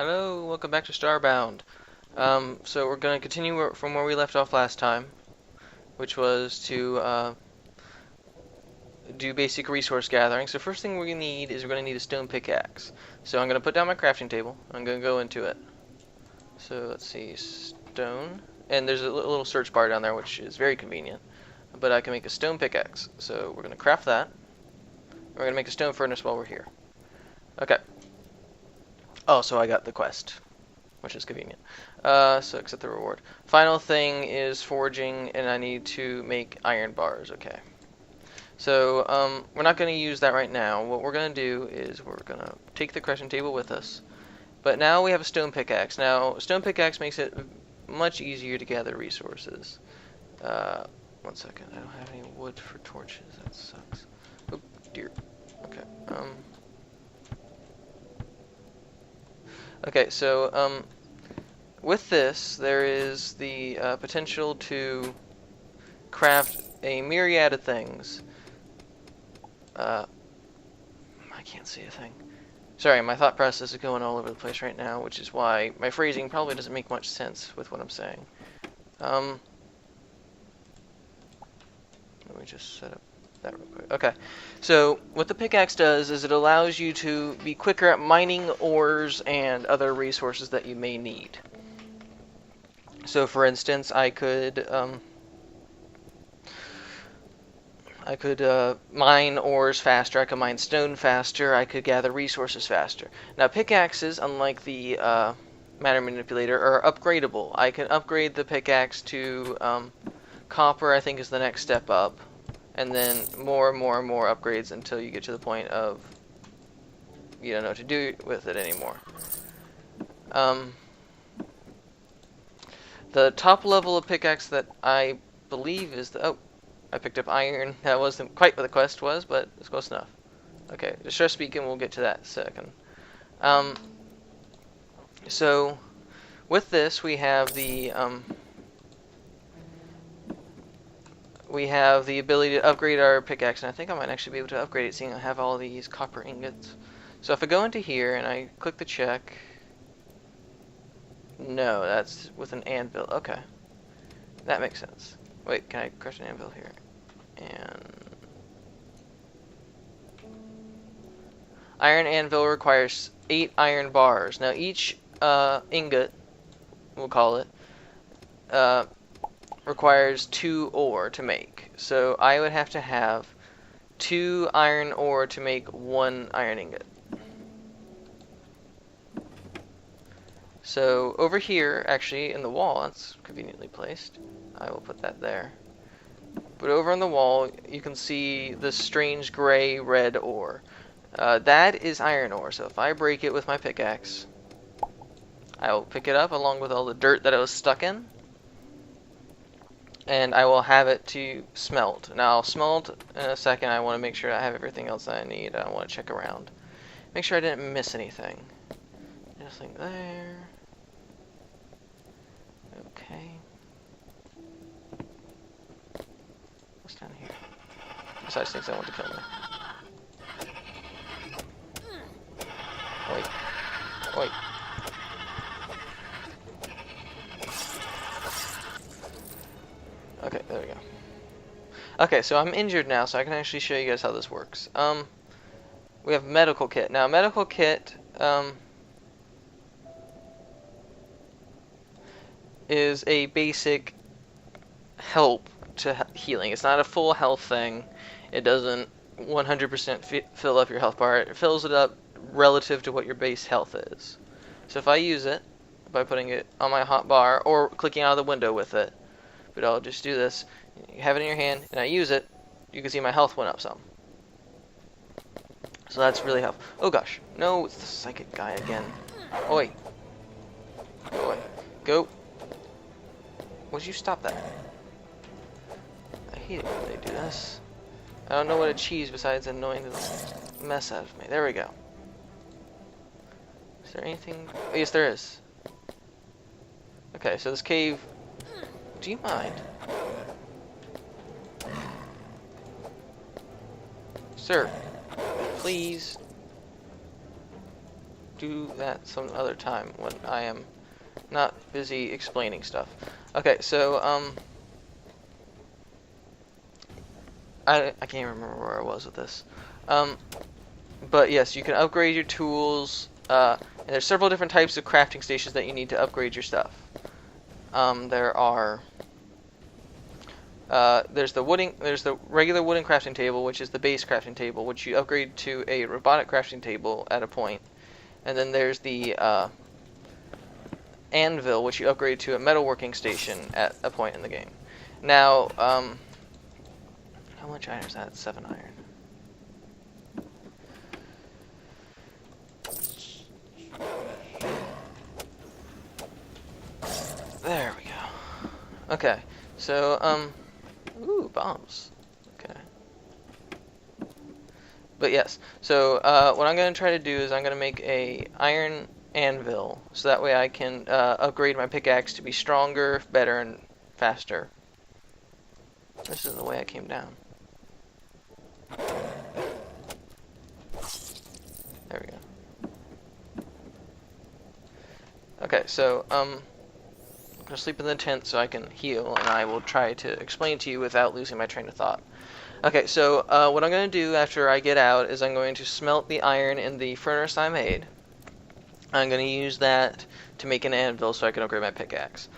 Hello, welcome back to Starbound. So we're going to continue from where we left off last time, which was to do basic resource gathering. So first thing we're going to need is we're going to need a stone pickaxe. So I'm going to put down my crafting table. I'm going to go into it. So let's see, stone. And there's a little search bar down there, which is very convenient. But I can make a stone pickaxe. So we're going to craft that. We're going to make a stone furnace while we're here. Okay. Oh, so I got the quest, which is convenient. So accept the reward. Final thing is forging, and I need to make iron bars. Okay. So we're not going to use that right now. What we're going to do is we're going to take the crafting table with us. But now we have a stone pickaxe. Now, stone pickaxe makes it much easier to gather resources. 1 second. I don't have any wood for torches. That sucks. Oh, dear. Okay. Okay, so with this, there is the potential to craft a myriad of things. I can't see a thing. Sorry, my thought process is going all over the place right now, which is why my phrasing probably doesn't make much sense with what I'm saying. Let me just set up that real quick. Okay, so what the pickaxe does is it allows you to be quicker at mining ores and other resources that you may need. So for instance, I could mine ores faster, I could mine stone faster, I could gather resources faster. Now pickaxes, unlike the matter manipulator, are upgradable. I can upgrade the pickaxe to copper, I think is the next step up. And then more and more and more upgrades until you get to the point of you don't know what to do with it anymore. The top level of pickaxe that I believe is the... Oh, I picked up iron. That wasn't quite what the quest was, but it's close enough. Okay, distress beacon, we'll get to that in a second. So, with this, we have the ability to upgrade our pickaxe, and I think I might actually be able to upgrade it seeing I have all these copper ingots. So if I go into here and I click the check... No, that's with an anvil. Okay. That makes sense. Wait, can I crush an anvil here? And... Iron anvil requires 8 iron bars. Now each ingot, we'll call it, requires 2 ore to make. So I would have to have 2 iron ore to make 1 iron ingot. So over here, actually, in the wall, that's conveniently placed. I will put that there. But over on the wall, you can see this strange gray-red ore. That is iron ore, so if I break it with my pickaxe, I will pick it up along with all the dirt that it was stuck in, and I will have it to smelt. Now, I'll smelt in a second. I want to make sure I have everything else that I need. I want to check around. Make sure I didn't miss anything. Nothing there. Okay. What's down here? Besides things I want to kill me. Wait. Wait. Okay, there we go. Okay, so I'm injured now, so I can actually show you guys how this works. We have medical kit. Now, medical kit, is a basic help to healing. It's not a full health thing. It doesn't 100% fill up your health bar. It fills it up relative to what your base health is. So if I use it by putting it on my hot bar or clicking out of the window with it, but I'll just do this. You have it in your hand and I use it, you can see my health went up some. So that's really helpful. Oh gosh, no, it's the psychic guy again. Oi. Oi. Go. Would you stop that? I hate it when they do this. I don't know what to cheese besides annoying the mess out of me. There we go. Is there anything? Oh, yes, there is. Okay, so this cave... Do you mind? Sir, please. do that some other time when I am not busy explaining stuff. Okay, so, I can't remember where I was with this. But yes, you can upgrade your tools, and there's several different types of crafting stations that you need to upgrade your stuff. There's the regular wooden crafting table, which is the base crafting table, which you upgrade to a robotic crafting table at a point. And then there's the anvil, which you upgrade to a metalworking station at a point in the game. Now, how much iron is that? 7 iron. There we go. Okay, so, ooh, bombs. Okay. But yes, so, what I'm going to try to do is I'm going to make a iron anvil, so that way I can, upgrade my pickaxe to be stronger, better, and faster. This is the way I came down. There we go. Okay, so, I'm going to sleep in the tent so I can heal, and I will try to explain to you without losing my train of thought. Okay, so what I'm going to do after I get out is I'm going to smelt the iron in the furnace I made. I'm going to use that to make an anvil so I can upgrade my pickaxe.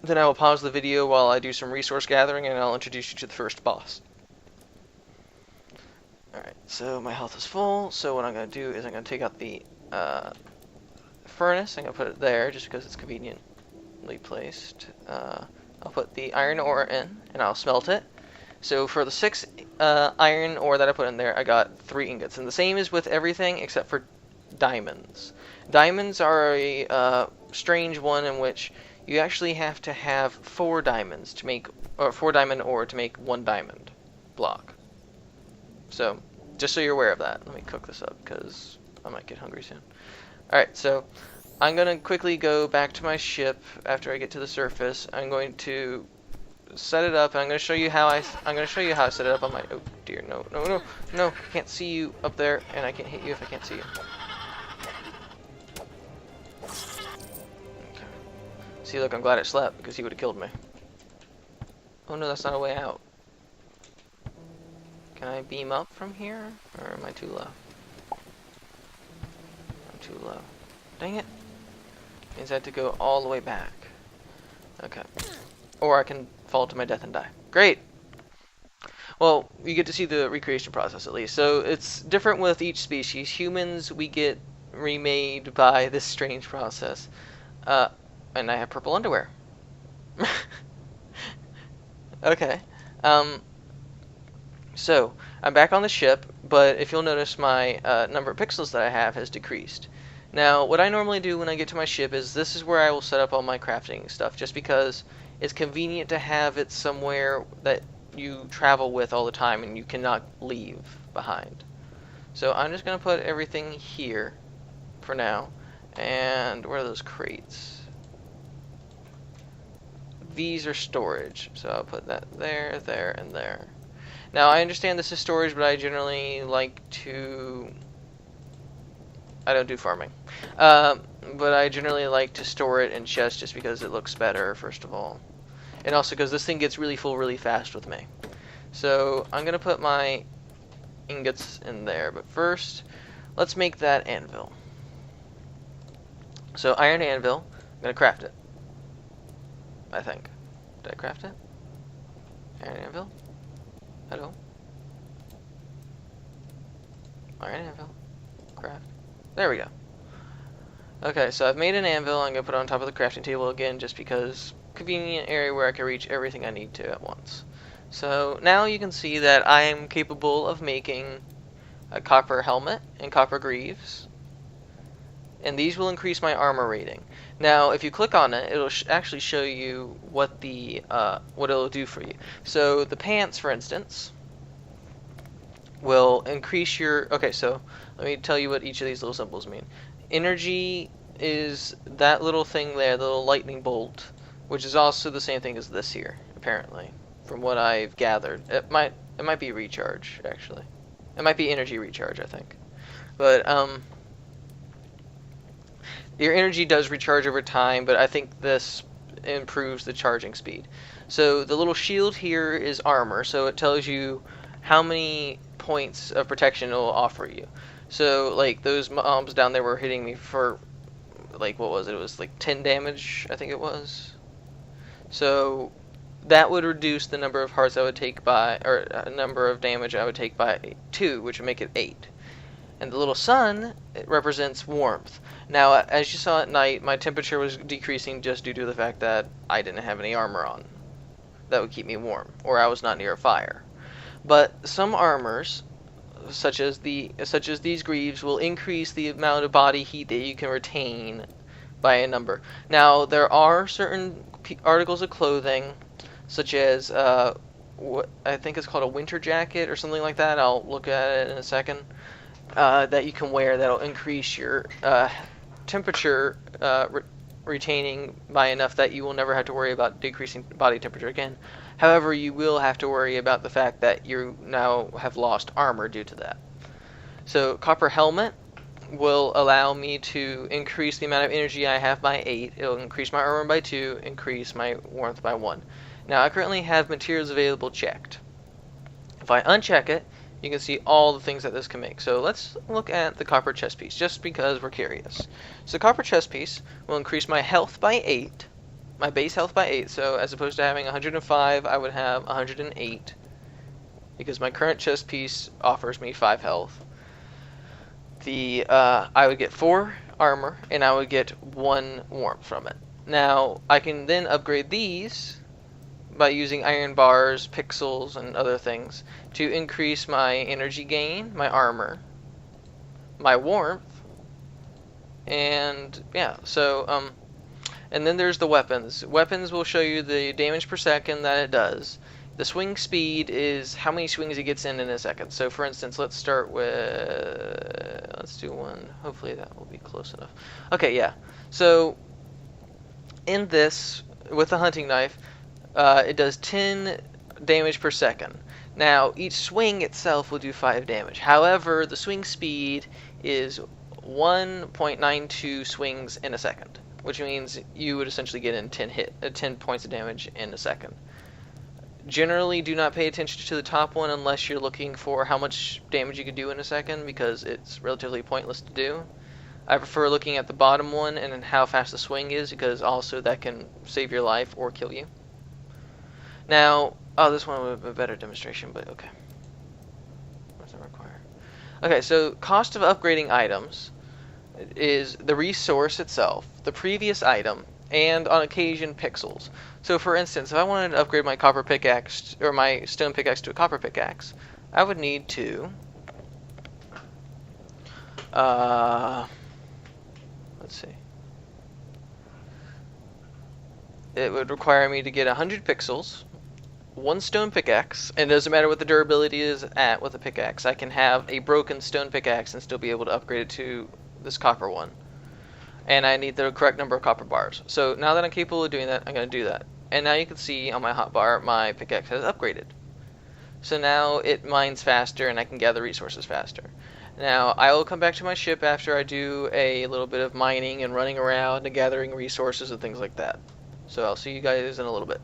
Then I will pause the video while I do some resource gathering, and I'll introduce you to the first boss. Alright, so my health is full, so what I'm going to do is I'm going to take out the furnace. I'm going to put it there just because it's conveniently placed. I'll put the iron ore in, and I'll smelt it. So for the 6 iron ore that I put in there, I got 3 ingots. And the same is with everything except for diamonds. Diamonds are a strange one in which you actually have to have 4 diamonds to make, or 4 diamond ore to make 1 diamond block. So, just so you're aware of that. Let me cook this up because I might get hungry soon. Alright, so I'm going to quickly go back to my ship after I get to the surface. I'm going to set it up, and I'm going to show you how I set it up on my, oh dear, no, I can't see you up there, and I can't hit you if I can't see you. Okay. See, look, I'm glad I slept, because he would have killed me. Oh no, that's not a way out. Can I beam up from here, or am I too low? I'm too low. Dang it. Means I have to go all the way back. Okay. Or I can fall to my death and die. Great! Well, you get to see the recreation process at least. So it's different with each species. Humans, we get remade by this strange process. And I have purple underwear. Okay. So, I'm back on the ship, but if you'll notice, my number of pixels that I have has decreased. Now, what I normally do when I get to my ship is this is where I will set up all my crafting stuff, just because it's convenient to have it somewhere that you travel with all the time and you cannot leave behind. So I'm just going to put everything here for now. And where are those crates? These are storage, so I'll put that there, there, and there. Now, I understand this is storage, but I generally like to... I don't do farming. But I generally like to store it in chests just because it looks better, first of all. And also because this thing gets really full really fast with me. So, I'm going to put my ingots in there. But first, let's make that anvil. So, iron anvil. I'm going to craft it. I think. Did I craft it? Iron anvil? Hello? Iron anvil. Craft. There we go. Okay, so I've made an anvil. I'm going to put it on top of the crafting table again just because convenient area where I can reach everything I need to at once. So now you can see that I am capable of making a copper helmet and copper greaves. And these will increase my armor rating. Now, if you click on it, it'll actually show you what the what it'll do for you. So the pants, for instance, will increase your... Okay, so let me tell you what each of these little symbols mean. Energy is that little thing there, the little lightning bolt, which is also the same thing as this here, apparently, from what I've gathered. It might be recharge, actually. It might be energy recharge, I think. But Your energy does recharge over time, but I think this improves the charging speed. So the little shield here is armor, so it tells you how many points of protection it will offer you. So like those mobs down there were hitting me for like what was it? It was like 10 damage, I think it was. So that would reduce the number of hearts I would take by, or number of damage I would take by 2, which would make it 8. And the little sun, it represents warmth. Now, as you saw at night, my temperature was decreasing just due to the fact that I didn't have any armor on. That would keep me warm, or I was not near a fire. But some armors, such as these greaves, will increase the amount of body heat that you can retain by a number. Now, there are certain articles of clothing, such as what I think is called a winter jacket or something like that. I'll look at it in a second. That you can wear that'll increase your temperature retaining by enough that you will never have to worry about decreasing body temperature again. However, you will have to worry about the fact that you now have lost armor due to that. So, copper helmet will allow me to increase the amount of energy I have by 8. It'll increase my armor by 2, increase my warmth by 1. Now, I currently have materials available checked. If I uncheck it, you can see all the things that this can make. So let's look at the copper chest piece, just because we're curious. So copper chest piece will increase my health by 8, my base health by 8. So as opposed to having 105, I would have 108, because my current chest piece offers me 5 health. I would get 4 armor, and I would get 1 warmth from it. Now, I can then upgrade these by using iron bars, pixels, and other things to increase my energy gain, my armor, my warmth, and yeah, so, and then there's the weapons. Weapons will show you the damage per second that it does. The swing speed is how many swings it gets in a second. So for instance, let's start with, let's do one, hopefully that will be close enough. Okay, yeah, so in this, with the hunting knife, it does 10 damage per second. Now, each swing itself will do 5 damage. However, the swing speed is 1.92 swings in a second, which means you would essentially get in 10 points of damage in a second. Generally, do not pay attention to the top one unless you're looking for how much damage you can do in a second, because it's relatively pointless to do. I prefer looking at the bottom one and how fast the swing is, because also that can save your life or kill you. Now, this one would be a better demonstration, but okay. What does that require? Okay, so cost of upgrading items is the resource itself, the previous item, and on occasion pixels. So for instance, if I wanted to upgrade my copper pickaxe, or my stone pickaxe to a copper pickaxe, I would need to let's see. It would require me to get 100 pixels, 1 stone pickaxe, and it doesn't matter what the durability is at with a pickaxe. I can have a broken stone pickaxe and still be able to upgrade it to this copper one. And I need the correct number of copper bars. So now that I'm capable of doing that, I'm going to do that. And now you can see on my hotbar, my pickaxe has upgraded. So now it mines faster and I can gather resources faster. Now, I will come back to my ship after I do a little bit of mining and running around and gathering resources and things like that. So I'll see you guys in a little bit.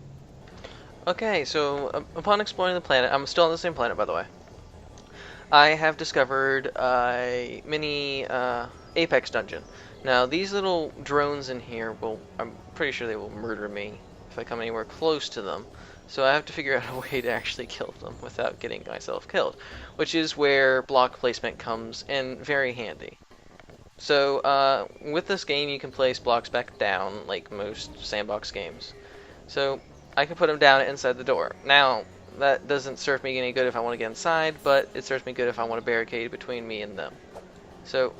Okay, so upon exploring the planet, I'm still on the same planet, by the way. I have discovered a mini Apex dungeon. Now, these little drones in here I'm pretty sure they will murder me if I come anywhere close to them. So I have to figure out a way to actually kill them without getting myself killed, which is where block placement comes in very handy. So with this game, you can place blocks back down like most sandbox games. So I can put them down inside the door. Now, that doesn't serve me any good if I want to get inside, but it serves me good if I want to barricade between me and them. So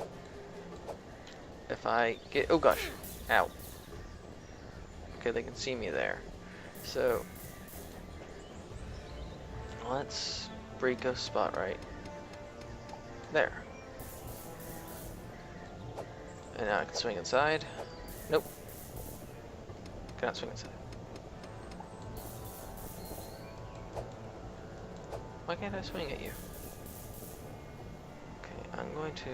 if I get, oh gosh, ow. Okay, they can see me there. So let's break a spot right there. And now I can swing inside. Nope. Cannot swing inside. Why can't I swing at you? Okay, I'm going to...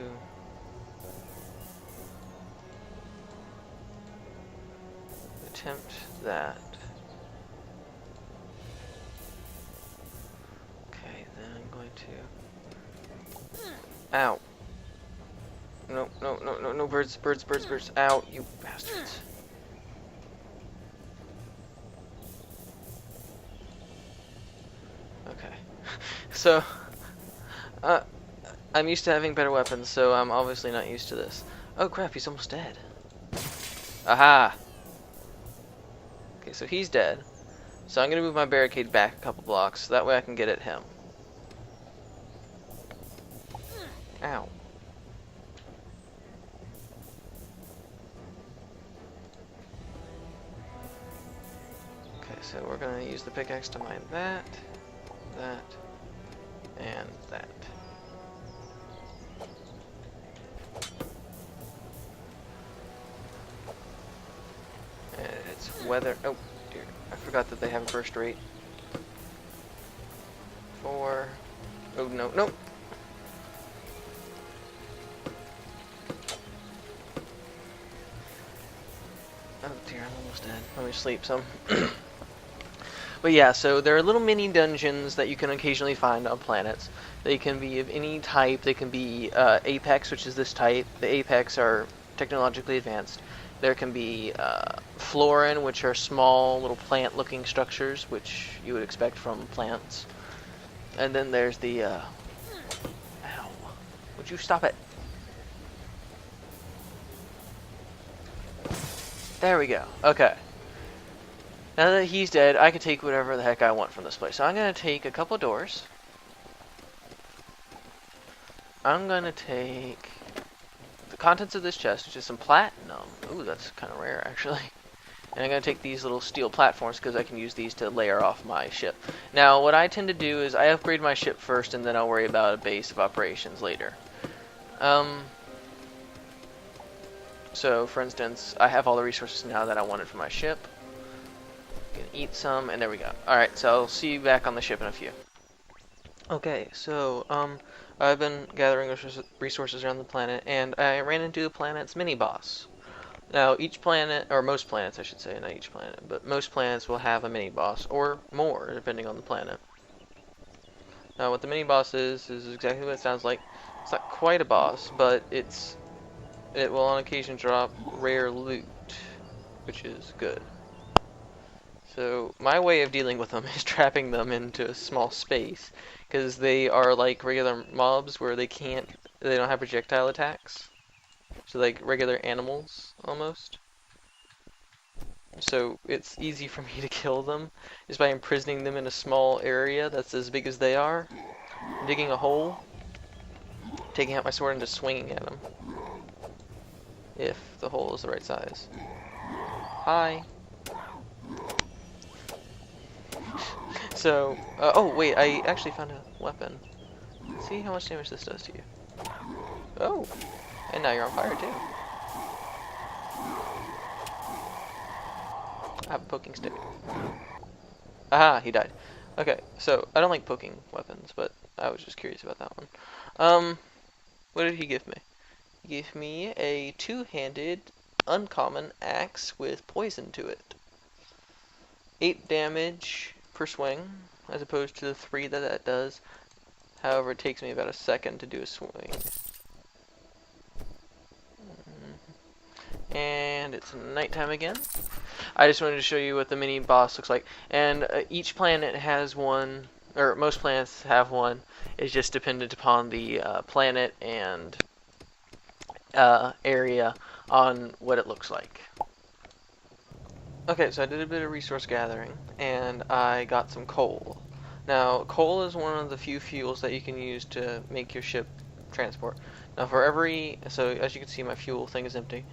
attempt that. Okay, then I'm going to... Ow. No, no, no, no, no, birds, birds, birds, birds. Ow, you bastards. Okay. So, I'm used to having better weapons, so I'm obviously not used to this. Oh crap, he's almost dead. Aha! Okay, so he's dead. So I'm gonna move my barricade back a couple blocks, so that way I can get at him. Ow. Okay, so we're gonna use the pickaxe to mine that, that, and that. And it's weather. Oh dear, I forgot that they have a burst rate. 4. Oh no, no. Oh dear, I'm almost dead. Let me sleep some. But yeah, so there are little mini dungeons that you can occasionally find on planets. They can be of any type. They can be Apex, which is this type. The Apex are technologically advanced. There can be Florin, which are small little plant-looking structures, which you would expect from plants. And then there's the... Ow. Would you stop it? There we go. Okay. Now that he's dead, I can take whatever the heck I want from this place. So I'm going to take a couple doors. I'm going to take the contents of this chest, which is some platinum. Ooh, that's kind of rare, actually. And I'm going to take these little steel platforms because I can use these to layer off my ship. Now, what I tend to do is I upgrade my ship first, and then I'll worry about a base of operations later. So, for instance, I have all the resources now that I wanted for my ship. Can eat some, and there we go. Alright, so I'll see you back on the ship in a few. Okay, so, I've been gathering resources around the planet, and I ran into the planet's mini-boss. Now, each planet, or most planets I should say, not each planet, but most planets will have a mini-boss, or more, depending on the planet. Now, what the mini-boss is exactly what it sounds like. It's not quite a boss, but it will on occasion drop rare loot, which is good. So my way of dealing with them is trapping them into a small space, because they are like regular mobs where they don't have projectile attacks. So like regular animals, almost. So it's easy for me to kill them, just by imprisoning them in a small area that's as big as they are, digging a hole, taking out my sword and just swinging at them. If the hole is the right size. Hi. So, oh wait, I actually found a weapon. Let's see how much damage this does to you. Oh, and now you're on fire too. I have a poking stick. Aha, he died. Okay, so I don't like poking weapons, but I was just curious about that one. What did he give me? He gave me a two-handed uncommon axe with poison to it. 8 damage per swing, as opposed to the 3 that does. However, it takes me about a second to do a swing. And it's nighttime again. I just wanted to show you what the mini boss looks like. And each planet has one, or most planets have one. It's just dependent upon the planet and area on what it looks like. Okay, so I did a bit of resource gathering, and I got some coal. Now, coal is one of the few fuels that you can use to make your ship transport. Now, so as you can see, my fuel thing is empty,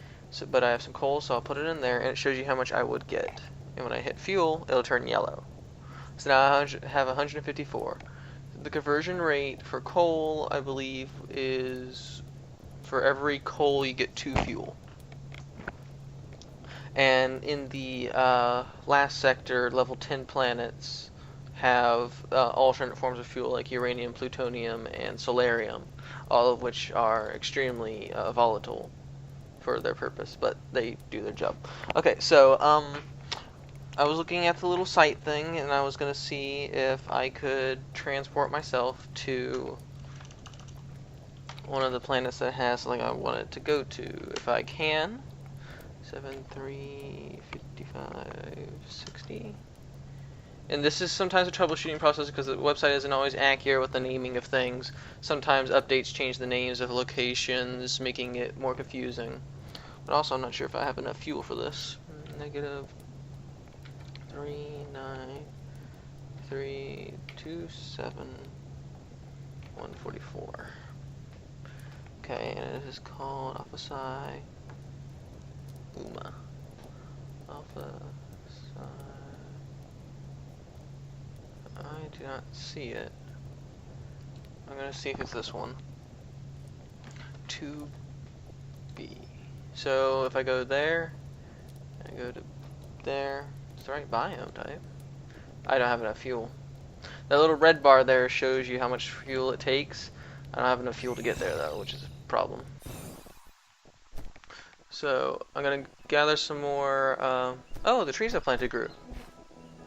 but I have some coal, so I'll put it in there, and it shows you how much I would get. And when I hit fuel, it'll turn yellow. So now I have 154. The conversion rate for coal, I believe, is for every coal you get 2 fuel. And in the last sector, level 10 planets have alternate forms of fuel like uranium, plutonium, and solarium, all of which are extremely volatile for their purpose, but they do their job. Okay, so I was looking at the little site thing, and I was gonna see if I could transport myself to one of the planets that has something I wanted to go to. If I can. 735560. And this is sometimes a troubleshooting process because the website isn't always accurate with the naming of things. Sometimes updates change the names of locations, making it more confusing. But also, I'm not sure if I have enough fuel for this. Negative 39327 144. Okay, and it is called Alpha Psi Uma. Alpha Psi. I do not see it. I'm gonna see if it's this one. 2B. So if I go there, I go to there, it's the right biome type. I don't have enough fuel. That little red bar there shows you how much fuel it takes. I don't have enough fuel to get there though, which is a problem. So I'm gonna gather some more. Oh, the trees I planted grew.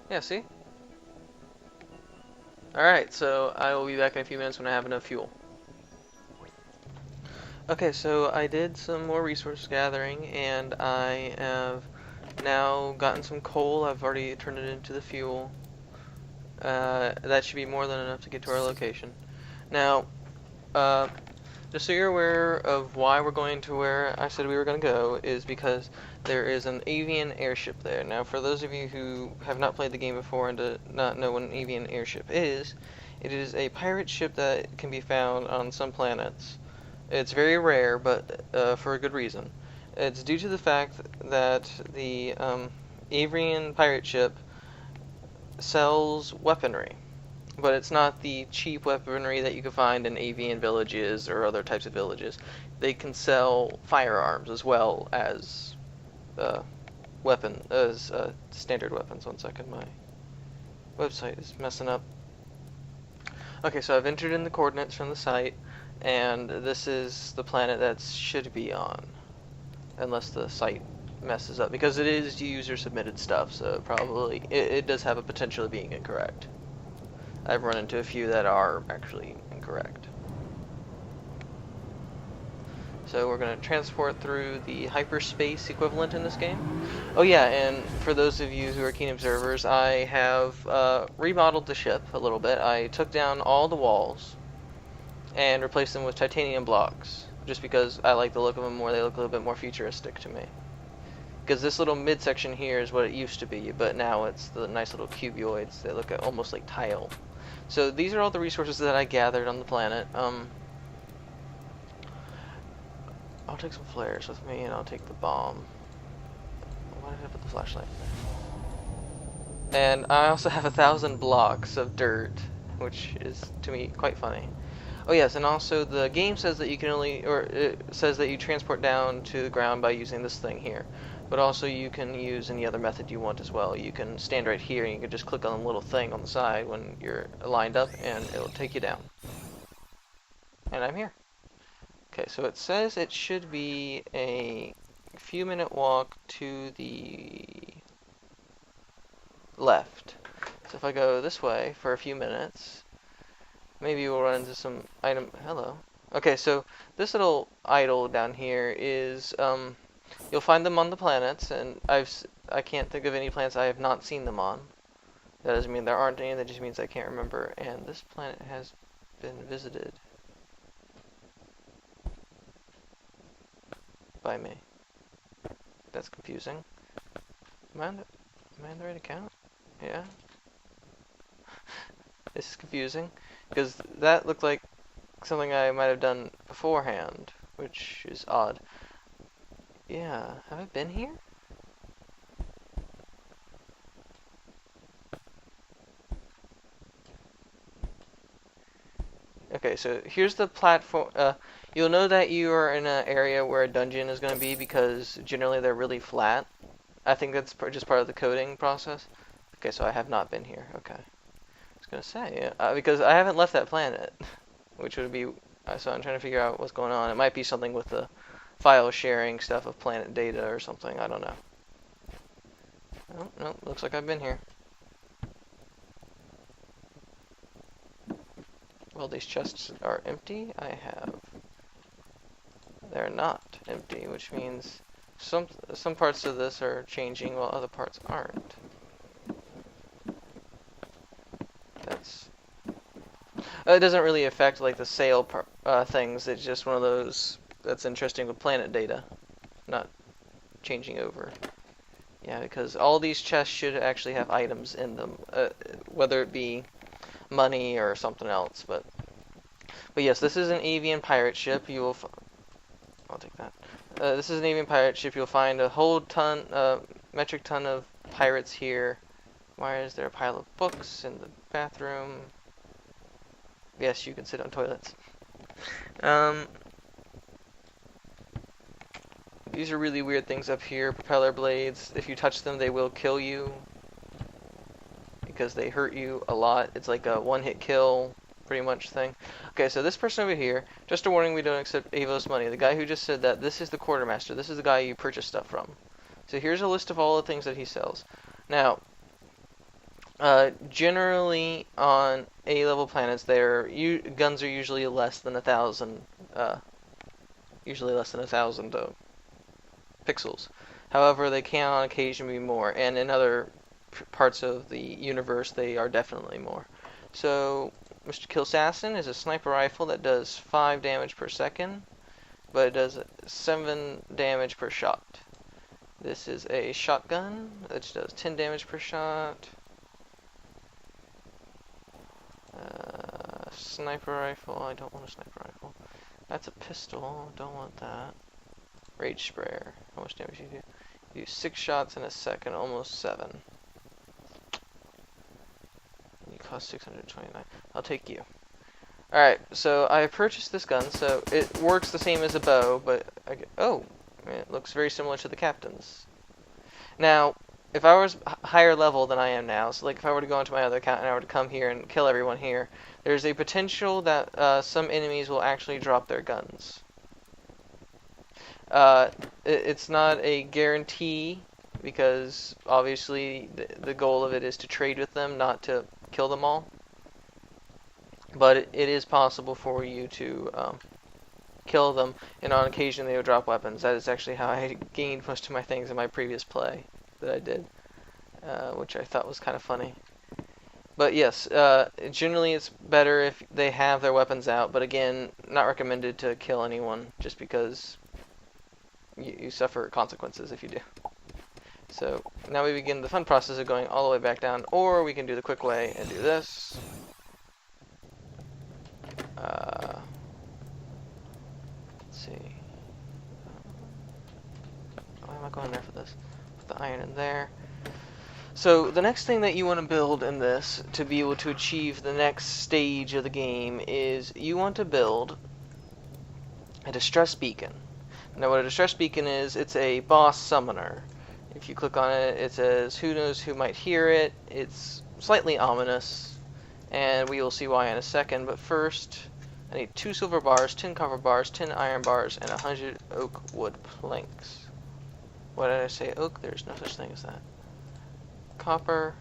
Yeah, see? Alright, so I will be back in a few minutes when I have enough fuel. Okay, so I did some more resource gathering, and I have now gotten some coal. I've already turned it into the fuel. That should be more than enough to get to our location. Now, just so you're aware of why we're going to where I said we were going to go, is because there is an avian airship there. Now, for those of you who have not played the game before and do not know what an avian airship is, it is a pirate ship that can be found on some planets. It's very rare, but for a good reason. It's due to the fact that the avian pirate ship sells weaponry. But it's not the cheap weaponry that you can find in avian villages or other types of villages. They can sell firearms as well as standard weapons. 1 second, my website is messing up. Okay, so I've entered in the coordinates from the site, and this is the planet that should be on, unless the site messes up, because it is user submitted stuff, so probably it does have a potential of being incorrect. I've run into a few that are actually incorrect. So we're going to transport through the hyperspace equivalent in this game. Oh yeah, and for those of you who are keen observers, I have remodeled the ship a little bit. I took down all the walls and replaced them with titanium blocks, just because I like the look of them more. They look a little bit more futuristic to me. Because this little midsection here is what it used to be, but now it's the nice little cuboids. They look almost like tile. So these are all the resources that I gathered on the planet. I'll take some flares with me, and I'll take the bomb. Why did I put the flashlight in there? And I also have 1,000 blocks of dirt, which is, to me, quite funny. Oh yes, and also the game says that you can it says that you transport down to the ground by using this thing here. But also you can use any other method you want as well. You can stand right here and you can just click on the little thing on the side when you're lined up and it'll take you down. And I'm here. Okay, so it says it should be a few minute walk to the left. So if I go this way for a few minutes, maybe we'll run into some item. Hello. Okay, so this little idol down here is you'll find them on the planets, and I can't think of any planets I have not seen them on. That doesn't mean there aren't any, that just means I can't remember. And this planet has been visited by me. That's confusing. Am I on the right account? Yeah. This is confusing, because that looked like something I might have done beforehand, which is odd. Yeah, have I been here? Okay, so here's the platform. You'll know that you are in an area where a dungeon is going to be because generally they're really flat. I think that's just part of the coding process. Okay, so I have not been here. Okay. I was going to say, because I haven't left that planet, which would be, so I'm trying to figure out what's going on. It might be something with the file sharing stuff of planet data or something. I don't know. Oh, no, looks like I've been here. Well, these chests are empty. They're not empty, which means some parts of this are changing while other parts aren't. That's it doesn't really affect like the sale things. It's just one of those that's interesting with planet data, not changing over. Yeah, because all these chests should actually have items in them, whether it be money or something else. But yes, this is an avian pirate ship. I'll take that. This is an avian pirate ship. You'll find a whole metric ton of pirates here. Why is there a pile of books in the bathroom? Yes, you can sit on toilets. These are really weird things up here. Propeller blades. If you touch them, they will kill you because they hurt you a lot. It's like a one-hit kill, pretty much thing. Okay, so this person over here, just a warning, we don't accept Avos money. The guy who just said that, this is the quartermaster. This is the guy you purchase stuff from. So here's a list of all the things that he sells. Now, generally on A-level planets, guns are usually less than 1,000. Usually less than 1,000 pixels. However, they can on occasion be more, and in other parts of the universe, they are definitely more. So, Mr. Killsassin is a sniper rifle that does 5 damage per second, but it does 7 damage per shot. This is a shotgun, which does 10 damage per shot. Sniper rifle, I don't want a sniper rifle. That's a pistol, don't want that. Rage sprayer, how much damage do you do? You do 6 shots in a second, almost 7. You cost 629. I'll take you. Alright, so I purchased this gun, so it works the same as a bow, but it looks very similar to the captain's. Now, if I was higher level than I am now, so like if I were to go into my other account and I were to come here and kill everyone here, there's a potential that some enemies will actually drop their guns. It's not a guarantee, because obviously the goal of it is to trade with them, not to kill them all. But it is possible for you to kill them, and on occasion they will drop weapons. That is actually how I gained most of my things in my previous play that I did, which I thought was kind of funny. But yes, generally it's better if they have their weapons out, but again, not recommended to kill anyone, just because you suffer consequences if you do. So now we begin the fun process of going all the way back down, or we can do the quick way and do this. Let's see. Why am I going there for this? Put the iron in there. So the next thing that you want to build in this to be able to achieve the next stage of the game is you want to build a distress beacon. Now what a distress beacon is, it's a boss summoner. If you click on it, it says who knows who might hear it. It's slightly ominous, and we will see why in a second, but first I need 2 silver bars, 10 copper bars, 10 iron bars, and 100 oak wood planks. What did I say? Oak? There's no such thing as that. Copper.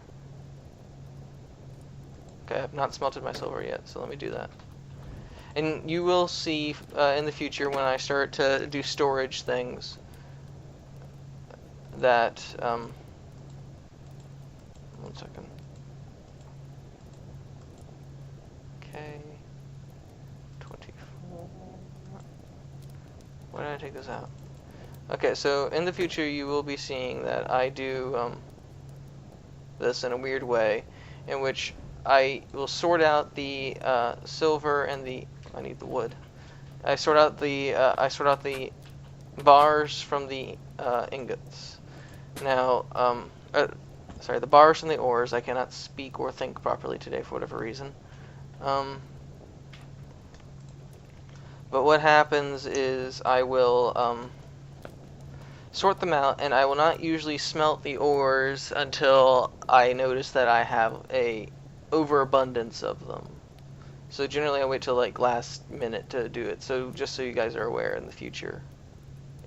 Okay, I've not smelted my silver yet, so let me do that. And you will see in the future when I start to do storage things that, 1 second. Okay, 24. Why did I take this out? Okay, so in the future you will be seeing that I do this in a weird way, in which I will sort out the silver and the. I need the wood. I sort out the bars from the ingots. Now, sorry, the bars from the ores. I cannot speak or think properly today for whatever reason. But what happens is I will sort them out, and I will not usually smelt the ores until I notice that I have a overabundance of them. So generally I wait till like last minute to do it, so just so you guys are aware in the future.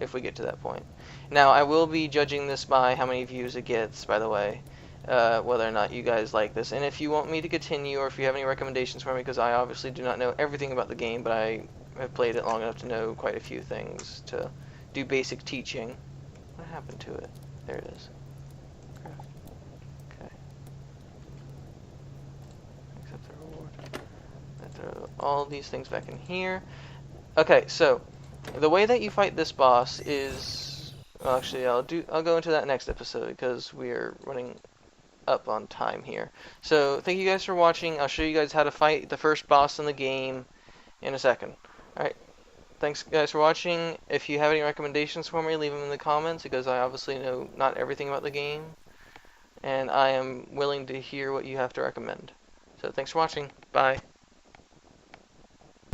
if we get to that point. Now, I will be judging this by how many views it gets, by the way, whether or not you guys like this. And if you want me to continue, or if you have any recommendations for me, because I obviously do not know everything about the game, but I have played it long enough to know quite a few things to do basic teaching. What happened to it? There it is. Okay. Accept the reward. I throw all these things back in here. Okay, so the way that you fight this boss is, well, actually, I'll go into that next episode because we're running up on time here. So thank you guys for watching. I'll show you guys how to fight the first boss in the game in a second. Alright, thanks guys for watching. If you have any recommendations for me, leave them in the comments, because I obviously know not everything about the game, and I am willing to hear what you have to recommend. So thanks for watching. Bye.